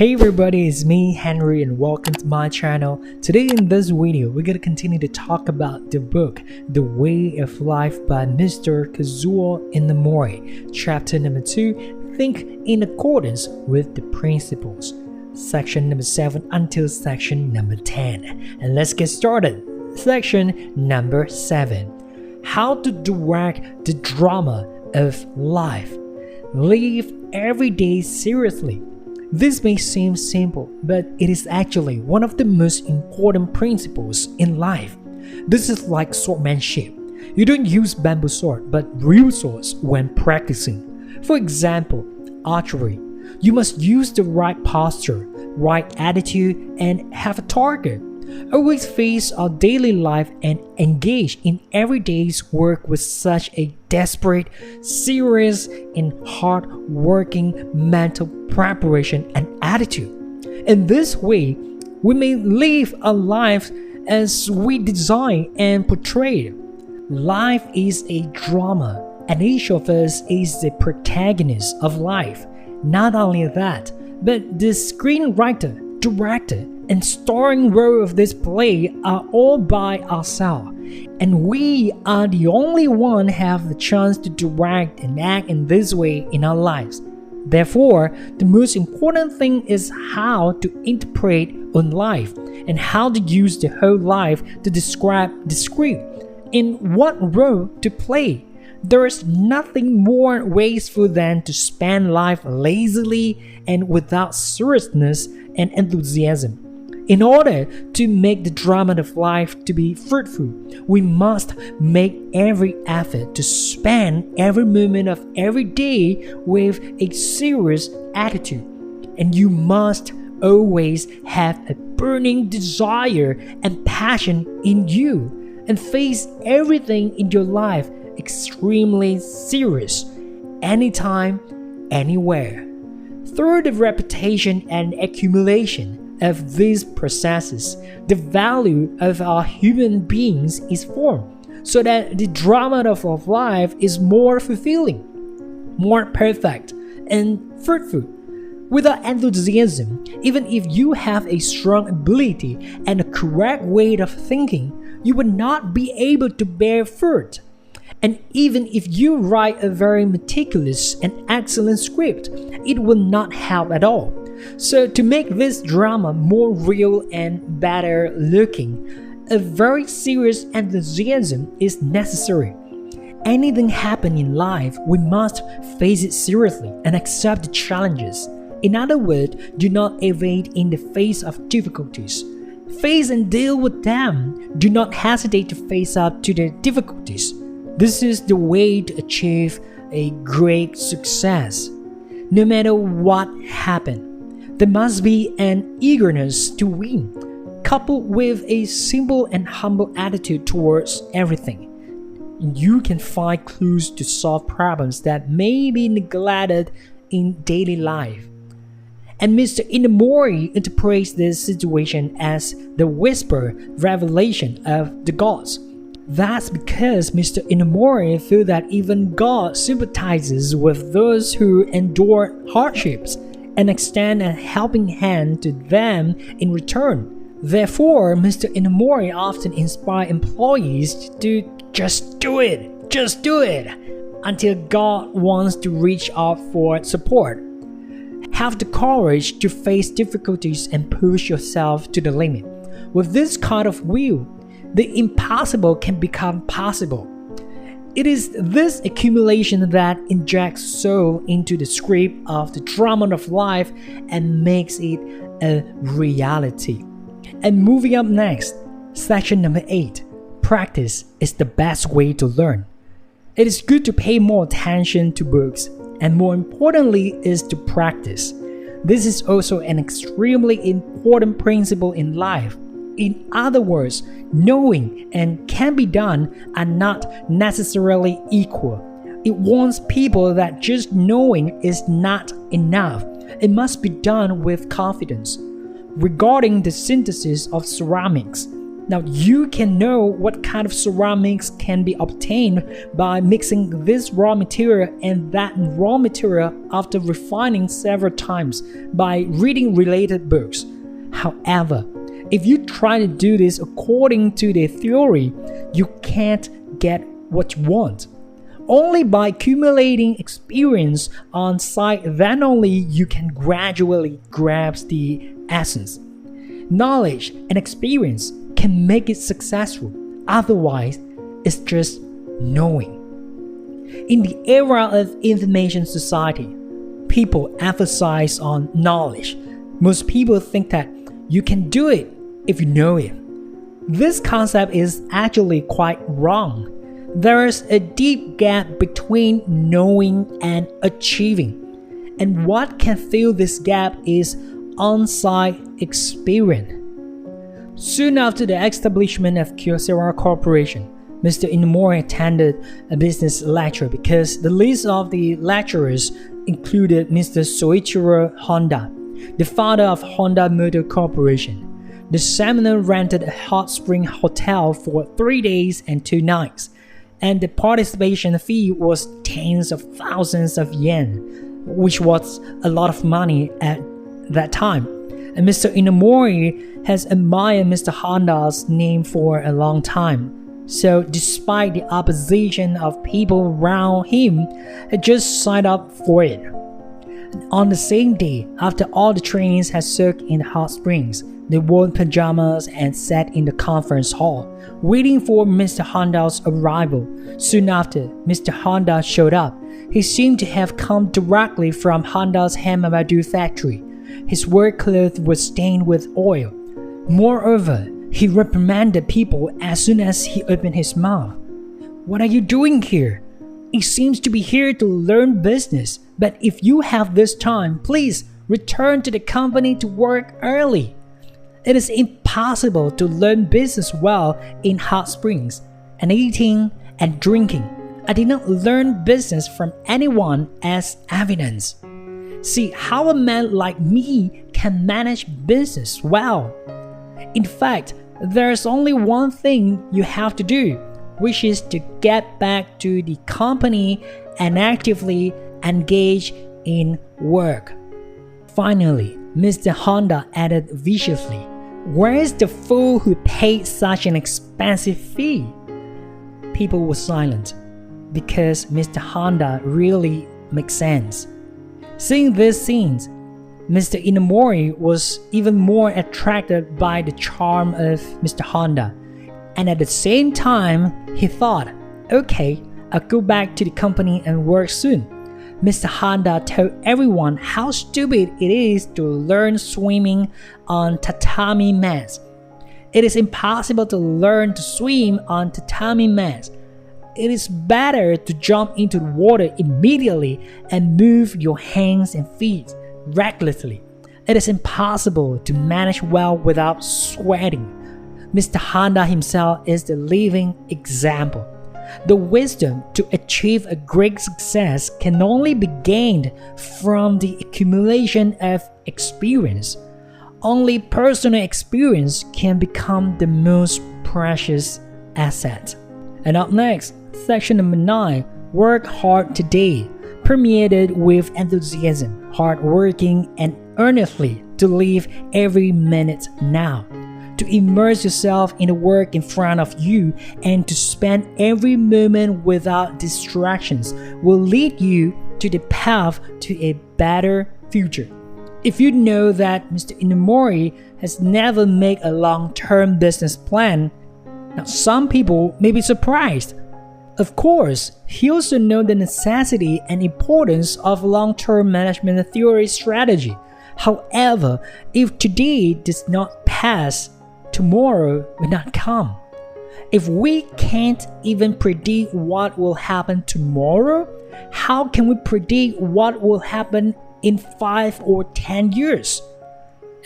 Hey everybody, it's me Henrrey and welcome to my channel. Today in this video, we're going to continue to talk about the book The Way of Life by Mr. Kazuo Inamori. Chapter number 2, Think in Accordance with the Principles. Section number 7 until section number 10. And let's get started. Section number 7. How to direct the drama of life. Live every day seriously. This may seem simple, but it is actually one of the most important principles in life. This is like swordsmanship. You don't use bamboo sword, but real swords when practicing. For example, archery. You must use the right posture, right attitude, and have a target. Always face our daily life and engage in everyday's work with such a desperate, serious, and hard-working mental preparation and attitude. In this way, we may live our lives as we design and portray. Life is a drama, and each of us is the protagonist of life. Not only that, but the screenwriter, director, and starring role of this play are all by ourselves, and we are the only one have the chance to direct and act in this way in our lives. Therefore, the most important thing is how to interpret on life and how to use the whole life to describe the script, in what role to play. There is nothing more wasteful than to spend life lazily and without seriousness and enthusiasm. In order to make the drama of life to be fruitful, we must make every effort to spend every moment of every day with a serious attitude. And you must always have a burning desire and passion in you, and face everything in your life extremely serious, anytime, anywhere. Through the repetition and accumulation of these processes, the value of our human beings is formed, so that the drama of our life is more fulfilling, more perfect, and fruitful. Without enthusiasm, even if you have a strong ability and a correct way of thinking, you will not be able to bear fruit. And even if you write a very meticulous and excellent script, it will not help at all. So to make this drama more real and better looking, a very serious enthusiasm is necessary. Anything happen in life, we must face it seriously and accept the challenges. In other words, do not evade in the face of difficulties. Face and deal with them. Do not hesitate to face up to the difficulties. This is the way to achieve a great success. No matter what happens, there must be an eagerness to win, coupled with a simple and humble attitude towards everything. You can find clues to solve problems that may be neglected in daily life. And Mr. Inamori interprets this situation as the whisper revelation of the gods. That's because Mr. Inamori feels that even God sympathizes with those who endure hardships and extend a helping hand to them in return. Therefore, Mr. Inamori often inspires employees to just do it, until God wants to reach out for support. Have the courage to face difficulties and push yourself to the limit. With this kind of will, the impossible can become possible. It is this accumulation that injects soul into the script of the drama of life and makes it a reality. And moving up next, section number 8. Practice is the best way to learn. It is good to pay more attention to books, and more importantly is to practice. This is also an extremely important principle in life. In other words, knowing and can be done are not necessarily equal. It warns people that just knowing is not enough. It must be done with confidence. Regarding the synthesis of ceramics, Now you can know what kind of ceramics can be obtained by mixing this raw material and that raw material after refining several times by reading related books. However, if you try to do this according to the theory, you can't get what you want. Only by accumulating experience on site, then only you can gradually grasp the essence. Knowledge and experience can make it successful. Otherwise, it's just knowing. In the era of information society, people emphasize on knowledge. Most people think that you can do it if you know it. This concept is actually quite wrong. There is a deep gap between knowing and achieving. And what can fill this gap is on-site experience. Soon after the establishment of Kyocera Corporation, Mr. Inamori attended a business lecture because the list of the lecturers included Mr. Soichiro Honda, the founder of Honda Motor Corporation. The seminar rented a hot spring hotel for 3 days and 2 nights, and the participation fee was tens of thousands of yen, which was a lot of money at that time. And Mr. Inamori has admired Mr. Honda's name for a long time. So despite the opposition of people around him, he just signed up for it. On the same day, after all the trainees had soaked in the hot springs, they wore pajamas and sat in the conference hall, waiting for Mr. Honda's arrival. Soon after, Mr. Honda showed up. He seemed to have come directly from Honda's Hamabadu factory. His work clothes were stained with oil. Moreover, he reprimanded people as soon as he opened his mouth. "What are you doing here? It seems to be here to learn business, but if you have this time, please return to the company to work early. It is impossible to learn business well in hot springs and eating and drinking. I did not learn business from anyone as evidence. See how a man like me can manage business well. In fact, there's only one thing you have to do, which is to get back to the company and actively engage in work." Finally, Mr. Honda added viciously, "Where is the fool who paid such an expensive fee?" People were silent, because Mr. Honda really makes sense. Seeing these scenes, Mr. Inamori was even more attracted by the charm of Mr. Honda, and at the same time, he thought, "Okay, I'll go back to the company and work soon." Mr. Honda told everyone how stupid it is to learn swimming on tatami mats. It is impossible to learn to swim on tatami mats. It is better to jump into the water immediately and move your hands and feet recklessly. It is impossible to manage well without sweating. Mr. Honda himself is the living example. The wisdom to achieve a great success can only be gained from the accumulation of experience. Only personal experience can become the most precious asset. And up next, section number 9, work hard today, permeated with enthusiasm, hard working, and earnestly to live every minute now. To immerse yourself in the work in front of you and to spend every moment without distractions will lead you to the path to a better future. If you know that Mr. Inamori has never made a long-term business plan, now some people may be surprised. Of course, he also knows the necessity and importance of long-term management theory strategy. However, if today does not pass, tomorrow will not come. If we can't even predict what will happen tomorrow, how can we predict what will happen in 5 or 10 years?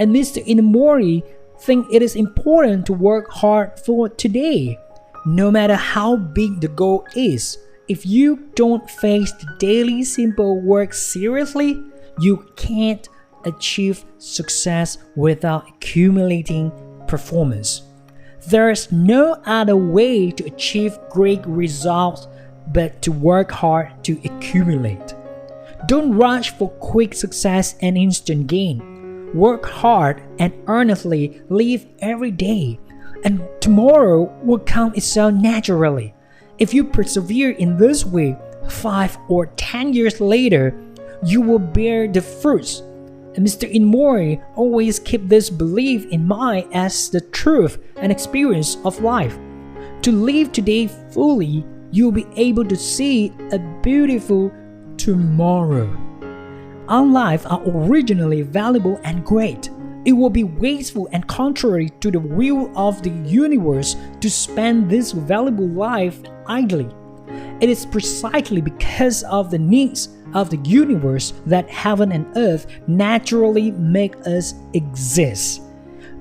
And Mr. Inamori thinks it is important to work hard for today. No matter how big the goal is, if you don't face the daily simple work seriously, you can't achieve success without accumulating performance. There's no other way to achieve great results but to work hard to accumulate. Don't rush for quick success and instant gain. Work hard and earnestly live every day, and tomorrow will come itself naturally. If you persevere in this way, 5 or 10 years later, you will bear the fruits. And Mr. Inamori always keep this belief in mind as the truth and experience of life. To live today fully, you'll be able to see a beautiful tomorrow. Our lives are originally valuable and great. It will be wasteful and contrary to the will of the universe to spend this valuable life idly. It is precisely because of the needs of the universe that heaven and earth naturally make us exist.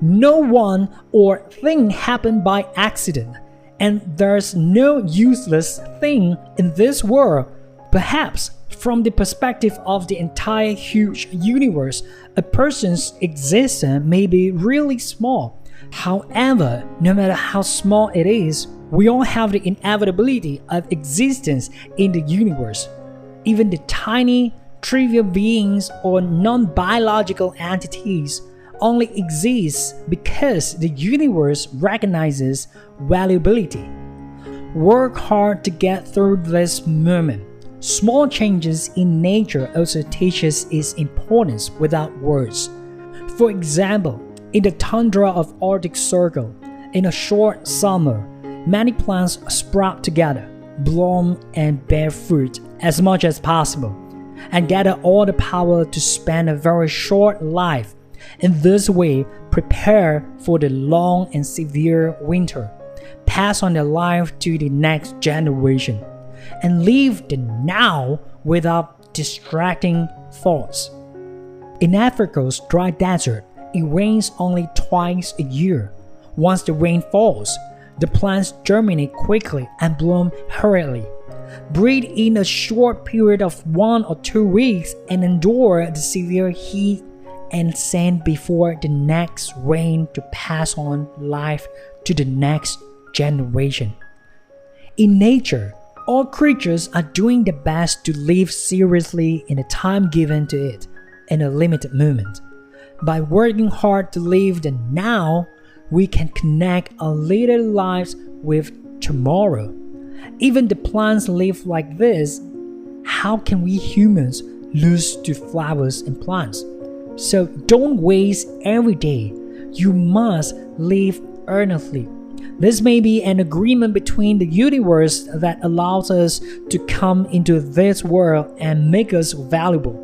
No one or thing happened by accident, and there's no useless thing in this world. Perhaps from the perspective of the entire huge universe, a person's existence may be really small. However, no matter how small it is, we all have the inevitability of existence in the universe. Even the tiny, trivial beings or non-biological entities only exist because the universe recognizes valuability. Work hard to get through this moment. Small changes in nature also teach us its importance without words. For example, in the tundra of Arctic Circle, in a short summer, many plants sprout together, bloom and bear fruit as much as possible, and gather all the power to spend a very short life. In this way, prepare for the long and severe winter, pass on their life to the next generation, and live the now without distracting thoughts. In Africa's dry desert, it rains only twice a year. Once the rain falls, the plants germinate quickly and bloom hurriedly. Breathe in a short period of 1 or 2 weeks and endure the severe heat and sand before the next rain to pass on life to the next generation. In nature, all creatures are doing their best to live seriously in the time given to it in a limited moment. By working hard to live the now, we can connect our later lives with tomorrow. Even the plants live like this. How can we humans lose to flowers and plants? So don't waste every day. You must live earnestly. This may be an agreement between the universe that allows us to come into this world and make us valuable.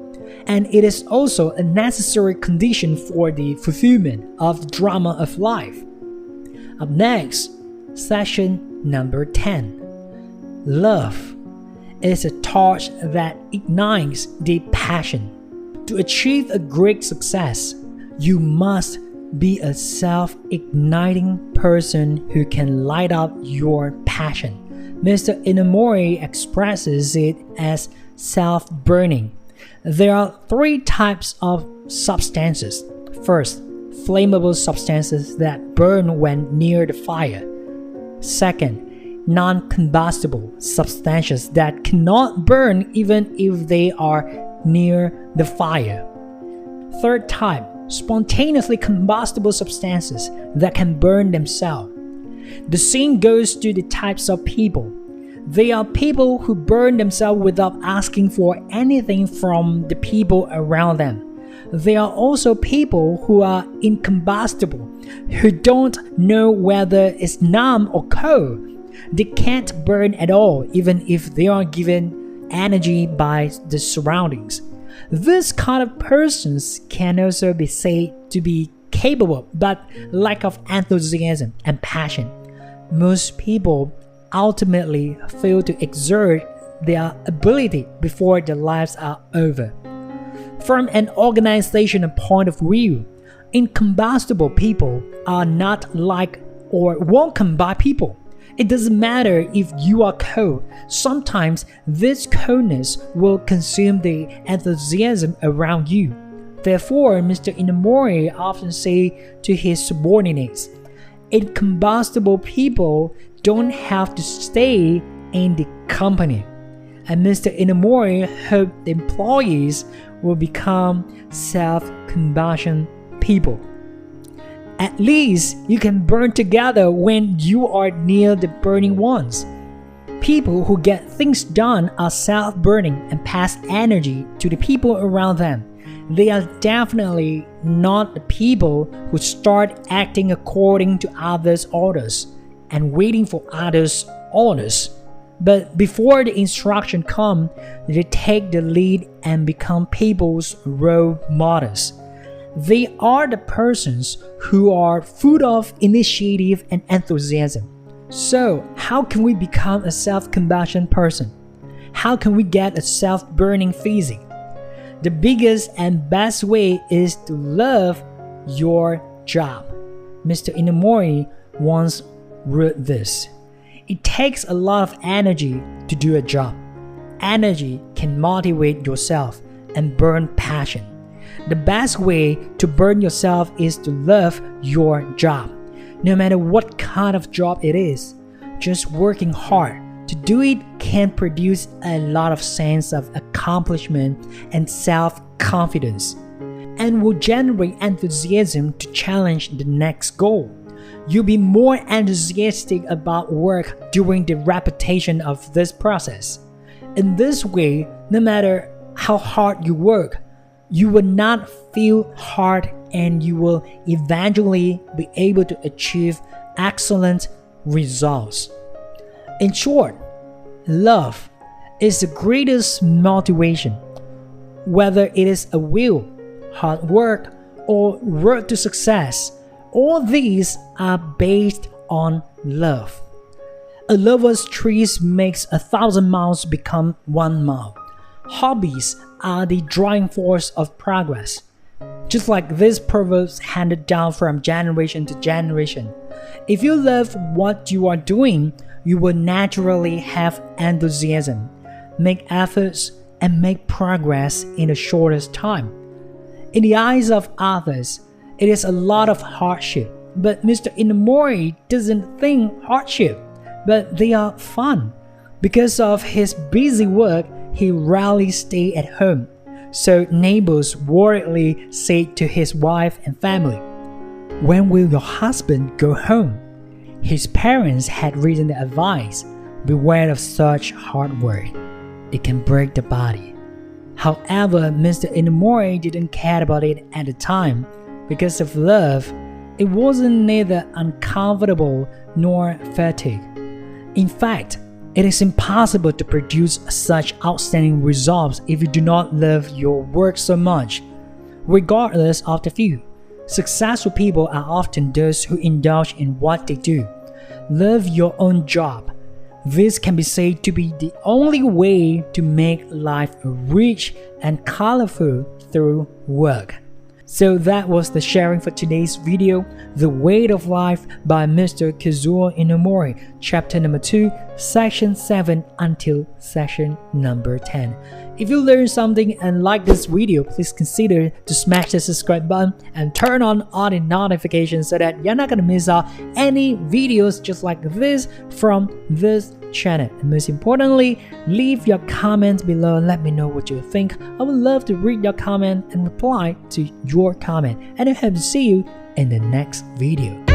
And it is also a necessary condition for the fulfillment of the drama of life. Up next, session number 10. Love is a torch that ignites the passion. To achieve a great success, you must be a self-igniting person who can light up your passion. Mr. Inamori expresses it as self-burning. There are 3 types of substances. First, flammable substances that burn when near the fire. Second, non-combustible substances that cannot burn even if they are near the fire. Third type, spontaneously combustible substances that can burn themselves. The same goes to the types of people. They are people who burn themselves without asking for anything from the people around them. They are also people who are incombustible, who don't know whether it's numb or cold. They can't burn at all, even if they are given energy by the surroundings. This kind of persons can also be said to be capable but lack of enthusiasm and passion. Most people ultimately fail to exert their ability before their lives are over. From an organizational point of view, incombustible people are not like or welcomed by people. It doesn't matter if you are cold. Sometimes this coldness will consume the enthusiasm around you. Therefore, Mr. Inamori often says to his subordinates, incombustible people don't have to stay in the company. And Mr. Inamori hoped the employees will become self-combustion people. At least you can burn together when you are near the burning ones. People who get things done are self-burning and pass energy to the people around them. They are definitely not the people who start acting according to others' orders and waiting for others' orders. But before the instruction come, they take the lead and become people's role models. They are the persons who are full of initiative and enthusiasm. So, how can we become a self-combustion person? How can we get a self-burning physique? The biggest and best way is to love your job. Mr. Inamori once wrote this. It takes a lot of energy to do a job. Energy can motivate yourself and burn passion. The best way to burn yourself is to love your job. No matter what kind of job it is, just working hard to do it can produce a lot of sense of accomplishment and self-confidence, and will generate enthusiasm to challenge the next goal. You'll be more enthusiastic about work during the repetition of this process. In this way, no matter how hard you work, you will not feel hard and you will eventually be able to achieve excellent results. In short, love is the greatest motivation. Whether it is a will, hard work, or road to success, all these are based on love. A lover's trees makes 1,000 miles become 1 mile. Hobbies are the driving force of progress. Just like these proverbs handed down from generation to generation. If you love what you are doing, you will naturally have enthusiasm, make efforts, and make progress in the shortest time. In the eyes of others, it is a lot of hardship, but Mr. Inamori doesn't think hardship, but they are fun. Because of his busy work, he rarely stays at home, so neighbors worriedly say to his wife and family, "When will your husband go home?" His parents had written the advice, "Beware of such hard work. It can break the body." However, Mr. Inamori didn't care about it at the time. Because of love, it wasn't neither uncomfortable nor fatigue. In fact, it is impossible to produce such outstanding results if you do not love your work so much. Regardless of the view, successful people are often those who indulge in what they do. Love your own job. This can be said to be the only way to make life rich and colorful through work. So that was the sharing for today's video, The Weight of Life by Mr. Kazuo Inamori, chapter number 2, section 7 until section number 10. If you learned something and like this video, please consider to smash the subscribe button and turn on all the notifications so that you're not gonna miss out any videos just like this from this channel. And most importantly, leave your comments below and let me know what you think. I would love to read your comment and reply to your comment. And I hope to see you in the next video.